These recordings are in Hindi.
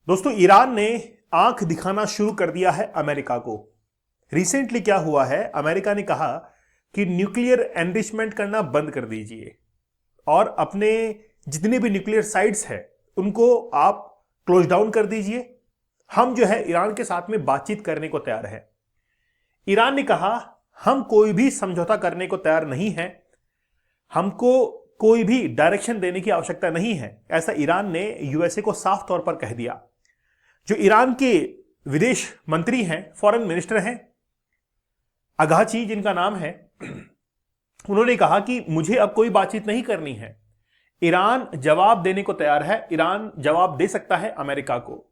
दोस्तों, ईरान ने आंख दिखाना शुरू कर दिया है अमेरिका को। रिसेंटली क्या हुआ है, अमेरिका ने कहा कि न्यूक्लियर एनरिचमेंट करना बंद कर दीजिए और अपने जितने भी न्यूक्लियर साइट्स हैं उनको आप क्लोज डाउन कर दीजिए। हम जो है ईरान के साथ में बातचीत करने को तैयार है। ईरान ने कहा हम कोई भी समझौता करने को तैयार नहीं है, हमको कोई भी डायरेक्शन देने की आवश्यकता नहीं है, ऐसा ईरान ने यूएसए को साफ तौर पर कह दिया। जो ईरान के विदेश मंत्री हैं, फॉरेन मिनिस्टर हैं, अगाची जिनका नाम है, उन्होंने कहा कि मुझे अब कोई बातचीत नहीं करनी है। ईरान जवाब देने को तैयार है, ईरान जवाब दे सकता है अमेरिका को,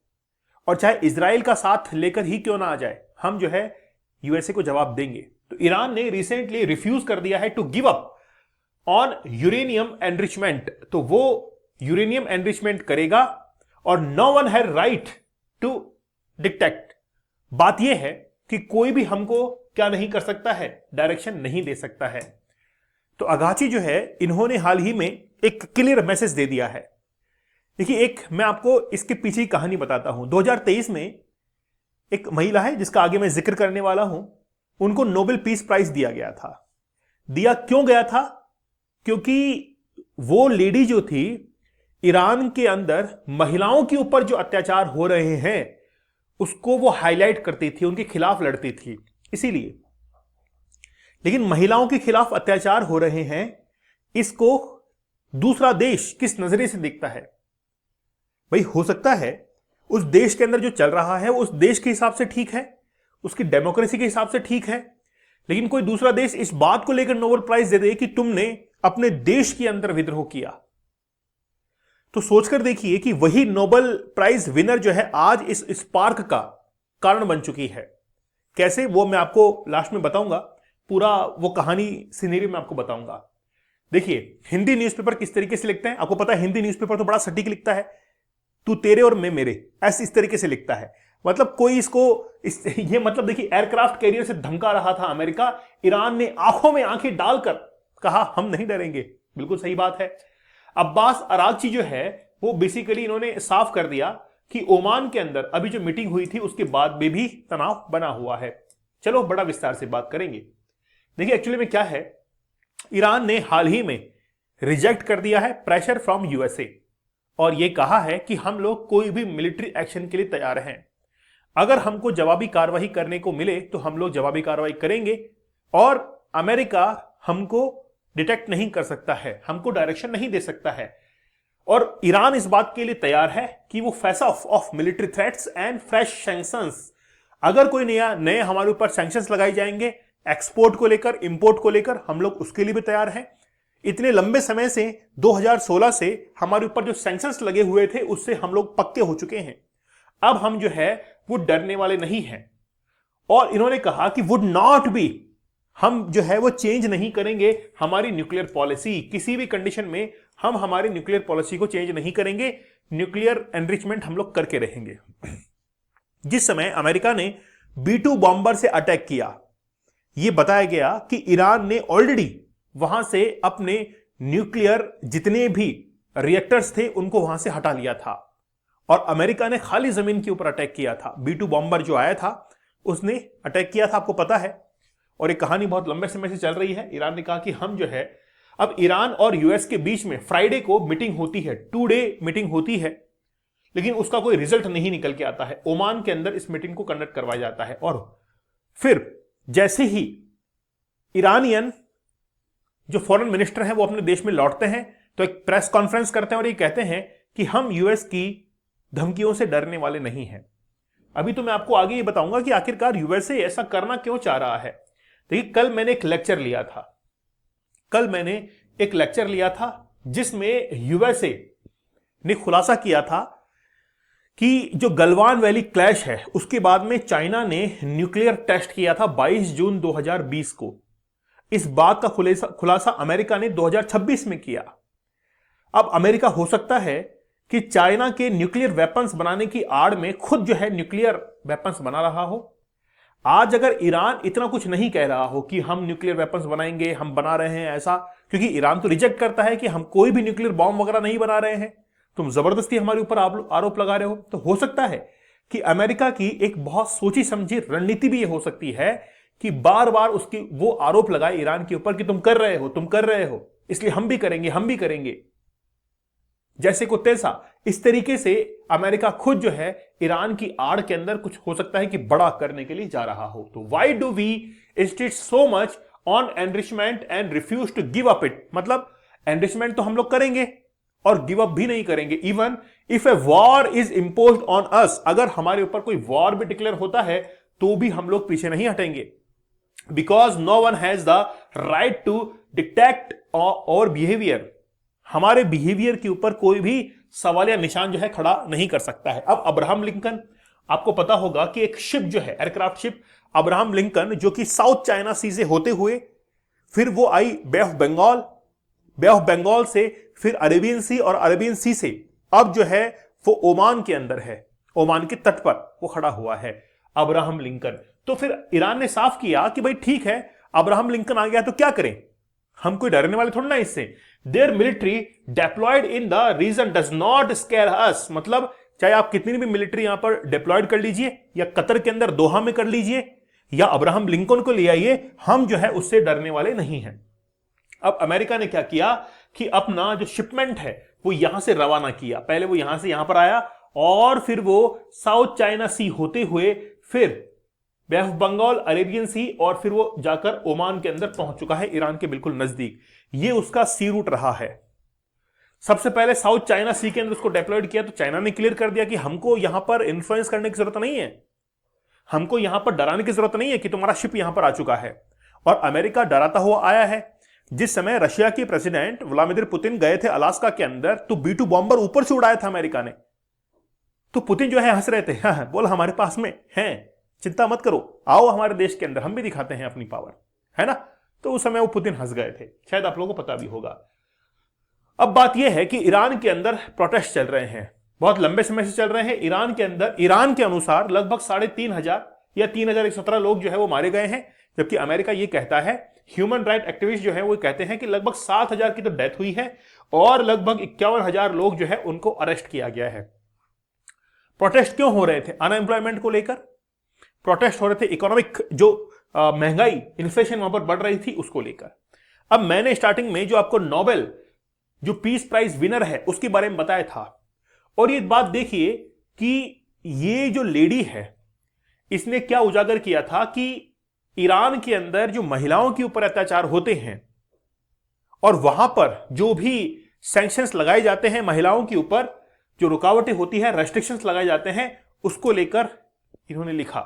और चाहे इजराइल का साथ लेकर ही क्यों ना आ जाए, हम जो है यूएसए को जवाब देंगे। तो ईरान ने रिसेंटली रिफ्यूज कर दिया है to give up on uranium enrichment. तो वो यूरेनियम एनरिचमेंट करेगा और no one has right to dictate. बात यह है कि कोई भी हमको क्या नहीं कर सकता है, डायरेक्शन नहीं दे सकता है। तो अगाची जो है, इन्होंने हाल ही में एक क्लियर मैसेज दे दिया है। देखिए, एक मैं आपको इसके पीछे की कहानी बताता हूं। 2023 में एक महिला है जिसका आगे मैं जिक्र करने वाला हूं, उनको नोबेल पीस प्राइज दिया गया था। दिया क्यों गया था? क्योंकि वो लेडी जो थी, ईरान के अंदर महिलाओं के ऊपर जो अत्याचार हो रहे हैं उसको वो हाईलाइट करती थी, उनके खिलाफ लड़ती थी। इसीलिए, लेकिन महिलाओं के खिलाफ अत्याचार हो रहे हैं, इसको दूसरा देश किस नजरिए से देखता है? भाई, हो सकता है उस देश के अंदर जो चल रहा है उस देश के हिसाब से ठीक है, उसकी डेमोक्रेसी के हिसाब से ठीक है, लेकिन कोई दूसरा देश इस बात को लेकर नोबेल प्राइज दे दे कि तुमने अपने देश के अंदर विद्रोह किया। तो सोचकर देखिए कि वही नोबेल प्राइज विनर जो है आज इस स्पार्क का कारण बन चुकी है। कैसे, वो मैं आपको लास्ट में बताऊंगा। पूरा वो कहानी सिनेरियो मैं आपको बताऊंगा। देखिए, हिंदी न्यूज़पेपर किस तरीके से लिखते हैं आपको पता है। हिंदी न्यूज़पेपर तो बड़ा सटीक लिखता है, तू तेरे और मैं मेरे, ऐसे इस तरीके से लिखता है। मतलब कोई इसको ये मतलब देखिए, एयरक्राफ्ट कैरियर से धमका रहा था अमेरिका, ईरान ने आंखों में आंखें डालकर कहा हम नहीं डरेंगे। बिल्कुल सही बात है। अब्बास अरागची जो है वो बेसिकली इन्होंने साफ कर दिया कि ओमान के अंदर अभी जो मीटिंग हुई थी उसके बाद में भी तनाव बना हुआ है। चलो बड़ा विस्तार से बात करेंगे। देखिए, एक्चुअली में क्या है, ईरान ने हाल ही में रिजेक्ट कर दिया है प्रेशर फ्रॉम यूएसए और यह कहा है कि हम लोग कोई भी मिलिट्री एक्शन के लिए तैयार हैं। अगर हमको जवाबी कार्रवाई करने को मिले तो हम लोग जवाबी कार्रवाई करेंगे और अमेरिका हमको डिटेक्ट नहीं कर सकता है, हमको डायरेक्शन नहीं दे सकता है। और ईरान इस बात के लिए तैयार है कि वो face of military threats and fresh sanctions. अगर कोई नए हमारे ऊपर सैंक्शंस लगाए जाएंगे एक्सपोर्ट को लेकर, इंपोर्ट को लेकर, हम लोग उसके लिए भी तैयार हैं। इतने लंबे समय से 2016 से हमारे ऊपर जो सैंक्शंस लगे हुए थे उससे हम लोग पक्के हो चुके हैं। अब हम जो है वो डरने वाले नहीं हैं। और इन्होंने कहा कि वुड नॉट बी, हम जो है वो चेंज नहीं करेंगे हमारी न्यूक्लियर पॉलिसी। किसी भी कंडीशन में हम हमारी न्यूक्लियर पॉलिसी को चेंज नहीं करेंगे, न्यूक्लियर एनरिचमेंट हम लोग करके रहेंगे। जिस समय अमेरिका ने B-2 बॉम्बर से अटैक किया, यह बताया गया कि ईरान ने ऑलरेडी वहां से अपने न्यूक्लियर जितने भी रिएक्टर्स थे उनको वहां से हटा लिया था और अमेरिका ने खाली जमीन के ऊपर अटैक किया था। B-2 बॉम्बर जो आया था उसने अटैक किया था, आपको पता है। और एक कहानी बहुत लंबे समय से चल रही है। ईरान ने कहा कि हम जो है, अब ईरान और यूएस के बीच में फ्राइडे को मीटिंग होती है, 2 डे मीटिंग होती है, लेकिन उसका कोई रिजल्ट नहीं निकल के आता है। ओमान के अंदर इस मीटिंग को कंडक्ट करवाया जाता है और फिर जैसे ही ईरानियन जो फॉरेन मिनिस्टर हैं वो अपने देश में लौटते हैं तो एक प्रेस कॉन्फ्रेंस करते हैं और ये कहते हैं कि हम यूएस की धमकियों से डरने वाले नहीं हैं। अभी तो मैं आपको आगे ये बताऊंगा कि आखिरकार यूएसए ऐसा करना क्यों चाह रहा है। देखिए, कल मैंने एक लेक्चर लिया था जिसमें यूएसए ने खुलासा किया था कि जो गलवान वैली क्लैश है उसके बाद में चाइना ने न्यूक्लियर टेस्ट किया था 22 जून 2020 को। इस बात का खुलासा अमेरिका ने 2026 में किया। अब अमेरिका हो सकता है कि चाइना के न्यूक्लियर वेपन्स बनाने की आड़ में खुद जो है न्यूक्लियर वेपन्स बना रहा हो। आज अगर ईरान इतना कुछ नहीं कह रहा हो कि हम न्यूक्लियर वेपन्स बनाएंगे, हम बना रहे हैं ऐसा, क्योंकि ईरान तो रिजेक्ट करता है कि हम कोई भी न्यूक्लियर बॉम्ब वगैरह नहीं बना रहे हैं, तुम जबरदस्ती हमारे ऊपर आरोप लगा रहे हो। तो हो सकता है कि अमेरिका की एक बहुत सोची समझी रणनीति भी ये हो सकती है कि बार बार उसकी वो आरोप लगाए ईरान के ऊपर कि तुम कर रहे हो, तुम कर रहे हो, इसलिए हम भी करेंगे, हम भी करेंगे, जैसे को तैसा। इस तरीके से अमेरिका खुद जो है ईरान की आड़ के अंदर कुछ हो सकता है कि बड़ा करने के लिए जा रहा हो। तो why do we insist so much on enrichment and refuse to give up it, मतलब एनरिचमेंट तो हम लोग करेंगे और गिव अप भी नहीं करेंगे। Even if a war is imposed on us, अगर हमारे ऊपर कोई वॉर भी डिक्लेयर होता है तो भी हम लोग पीछे नहीं हटेंगे, because no one has the right to detect our behaviour. हमारे बिहेवियर के ऊपर कोई भी सवाल या निशान जो है खड़ा नहीं कर सकता है। अब अब्राहम लिंकन, आपको पता होगा कि एक शिप जो है, एयरक्राफ्ट शिप अब्राहम लिंकन, जो कि साउथ चाइना सी से होते हुए फिर वो आई bay of Bengal, bay of Bengal से फिर अरेबियन सी, और अरेबियन सी से अब जो है वो ओमान के अंदर है, ओमान के तट पर वो खड़ा हुआ है अब्राहम लिंकन। तो फिर ईरान ने साफ किया कि भाई ठीक है, अब्राहम लिंकन आ गया तो क्या करें, हम कोई डरने वाले थोड़ा ना इससे। Their military deployed in the region does not scare us, मतलब चाहे आप कितनी भी मिलिट्री यहां पर डिप्लॉयड कर लीजिए, या कतर के अंदर दोहा में कर लीजिए, या अब्राहम लिंकन को ले आइए, हम जो है उससे डरने वाले नहीं हैं। अब अमेरिका ने क्या किया कि अपना जो शिपमेंट है वो यहां से रवाना किया। पहले वो यहां से यहां पर आया और फिर वो साउथ चाइना सी होते हुए फिर बे ऑफ बंगाल, अरेबियन सी, और फिर वो जाकर ओमान के अंदर पहुंच चुका है, ईरान के बिल्कुल नजदीक। ये उसका सी रूट रहा है। सबसे पहले साउथ चाइना सी के अंदर उसको डिप्लॉयड किया तो चाइना ने क्लियर कर दिया कि हमको यहां पर इन्फ्लुएंस करने की जरूरत नहीं है, हमको यहां पर डराने की जरूरत नहीं है कि तुम्हारा शिप यहां पर आ चुका है। और अमेरिका डराता हुआ आया है। जिस समय रशिया के प्रेसिडेंट व्लादिमीर पुतिन गए थे अलास्का के अंदर, तो B-2 बॉम्बर ऊपर से उड़ाया था अमेरिका ने। तो पुतिन जो है हंस रहे थे, हाँ, बोल हमारे पास में है, चिंता मत करो, आओ हमारे देश के अंदर, हम भी दिखाते हैं अपनी पावर, है ना। तो उस समय वो पुतिन हंस गए थे, शायद आप लोगों को पता भी होगा। अब बात यह है कि ईरान के अंदर प्रोटेस्ट चल रहे हैं, बहुत लंबे समय से चल रहे हैं ईरान के अंदर। ईरान के अनुसार लगभग 3,500 या 3,117 लोग जो है वो मारे गए हैं, जबकि अमेरिका ये कहता है, ह्यूमन राइट एक्टिविस्ट जो है वो कहते हैं कि लगभग 7,000 की तो डेथ हुई है और लगभग 51,000 लोग जो है उनको अरेस्ट किया गया है। प्रोटेस्ट क्यों हो रहे थे? अनएम्प्लॉयमेंट को लेकर प्रोटेस्ट हो रहे थे, इकोनॉमिक जो महंगाई, इन्फ्लेशन वहां पर बढ़ रही थी, उसको लेकर। अब मैंने स्टार्टिंग में जो आपको नोबेल जो पीस प्राइज विनर है उसके बारे में बताया था, और ये बात देखिए कि ये जो लेडी है इसने क्या उजागर किया था कि ईरान के अंदर जो महिलाओं के ऊपर अत्याचार होते हैं और वहां पर जो भी सैंक्शंस लगाए जाते हैं महिलाओं के ऊपर, जो रुकावटें होती है, रेस्ट्रिक्शंस लगाए जाते हैं, उसको लेकर इन्होंने लिखा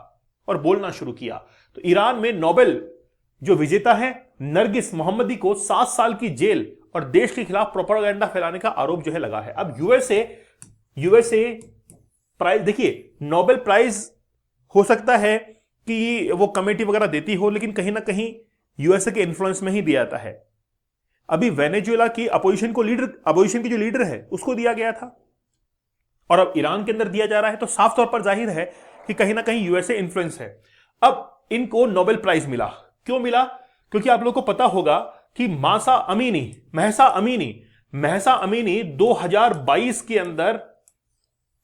और बोलना शुरू किया। तो ईरान में नोबेल जो विजेता है नरगिस मोहम्मदी को 7 साल की जेल और देश के खिलाफ प्रोपेगेंडा फैलाने का आरोप जो है लगा है। अब यूएसए प्राइज देखिए, नोबेल प्राइज हो सकता है कि वो कमेटी वगैरह देती हो, लेकिन कहीं ना कहीं यूएसए के इन्फ्लुएंस में ही दिया जाता है। अभी वेनेजुएला की अपोजिशन की जो लीडर है उसको दिया गया था, और अब ईरान के अंदर दिया जा रहा है, तो साफ तौर पर जाहिर है कि कहीं ना कहीं यूएसए इन्फ्लुएंस है। अब इनको नोबेल प्राइज मिला, क्यों मिला? क्योंकि आप लोगों को पता होगा कि महसा अमीनी 2022 के अंदर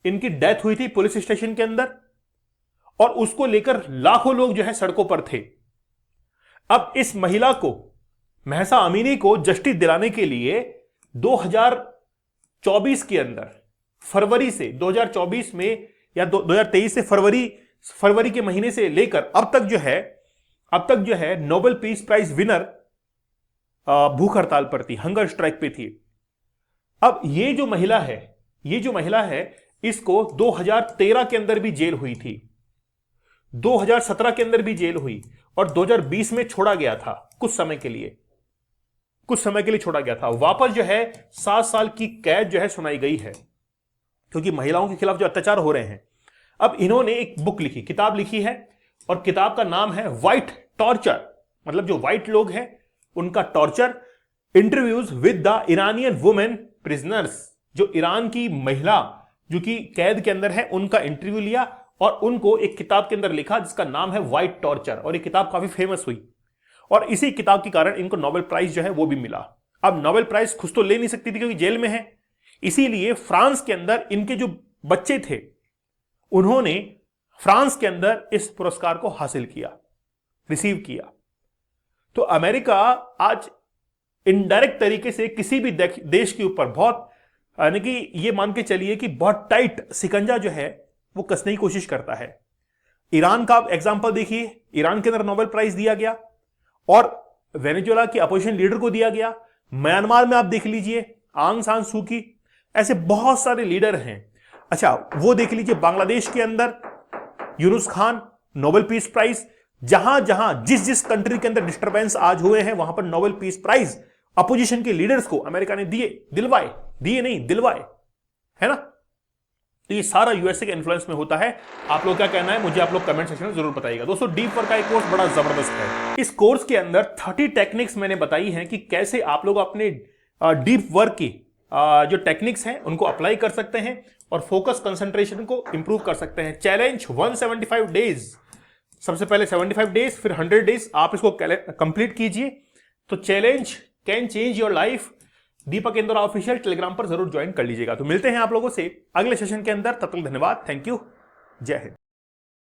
इनकी डेथ हुई थी पुलिस स्टेशन के अंदर, और उसको लेकर लाखों लोग जो है सड़कों पर थे। अब इस महिला को, महसा अमीनी को जस्टिस दिलाने के लिए 2024 के अंदर, फरवरी से 2024 में या 2023 से फरवरी के महीने से लेकर अब तक जो है नोबेल पीस प्राइज विनर भूख हड़ताल पर थी, हंगर स्ट्राइक पे थी। अब ये जो महिला है इसको 2013 के अंदर भी जेल हुई थी, 2017 के अंदर भी जेल हुई, और 2020 में छोड़ा गया था, कुछ समय के लिए छोड़ा गया था। वापस जो है 7 साल की कैद जो है सुनाई गई है, क्योंकि महिलाओं के खिलाफ जो अत्याचार हो रहे हैं। अब इन्होंने एक बुक लिखी, किताब लिखी है, और किताब का नाम है व्हाइट टॉर्चर, मतलब जो व्हाइट लोग हैं उनका torture, interviews with the Iranian women prisoners. जो ईरान की महिला जो कि कैद के अंदर है उनका इंटरव्यू लिया और उनको एक किताब के अंदर लिखा जिसका नाम है व्हाइट टॉर्चर, और ये किताब काफी फेमस हुई, और इसी किताब के कारण इनको नोबेल प्राइज जो है वो भी मिला। अब नोबेल प्राइज खुद तो ले नहीं सकती थी क्योंकि जेल में है, इसीलिए फ्रांस के अंदर इनके जो बच्चे थे उन्होंने फ्रांस के अंदर इस पुरस्कार को हासिल किया, रिसीव किया। तो अमेरिका आज इनडायरेक्ट तरीके से किसी भी देश के ऊपर बहुत, यानी कि ये मान के चलिए कि बहुत टाइट सिकंजा जो है वो कसने की कोशिश करता है। ईरान का एग्जांपल देखिए, ईरान के अंदर नोबेल प्राइज दिया गया और वेनेजुएला के अपोजिशन लीडर को दिया गया। म्यांमार में आप देख लीजिए आंग सान सू की, ऐसे बहुत सारे लीडर हैं। अच्छा, वो देख लीजिए बांग्लादेश के अंदर Yunus Khan, Nobel peace prize. जहां जहां जिस कंट्री के अंदर डिस्टर्बेंस आज हुए हैं वहां पर नोबेल पीस प्राइज अपोजिशन के लीडर्स को अमेरिका ने दिलवाए, है ना। तो ये सारा यूएसए के इन्फ्लुएंस में होता है। आप लोग क्या कहना है मुझे आप लोग कमेंट सेक्शन में जरूर बताइएगा। दोस्तों, डीप वर्क का एक कोर्स बड़ा जबरदस्त है। इस कोर्स के अंदर 30 टेक्निक्स मैंने बताई हैं कि कैसे आप लोग अपने डीप वर्क की जो टेक्निक्स हैं उनको अप्लाई कर सकते हैं और फोकस कंसंट्रेशन को इंप्रूव कर सकते हैं। चैलेंज 175 डेज, सबसे पहले 75 डेज फिर 100 डेज आप इसको कंप्लीट कीजिए। तो challenge can change your life. Deepak Indora official Telegram पर जरूर ज्वाइन कर लीजिएगा। तो मिलते हैं आप लोगों से अगले सेशन के अंदर, तब तक धन्यवाद, थैंक यू, जय हिंद।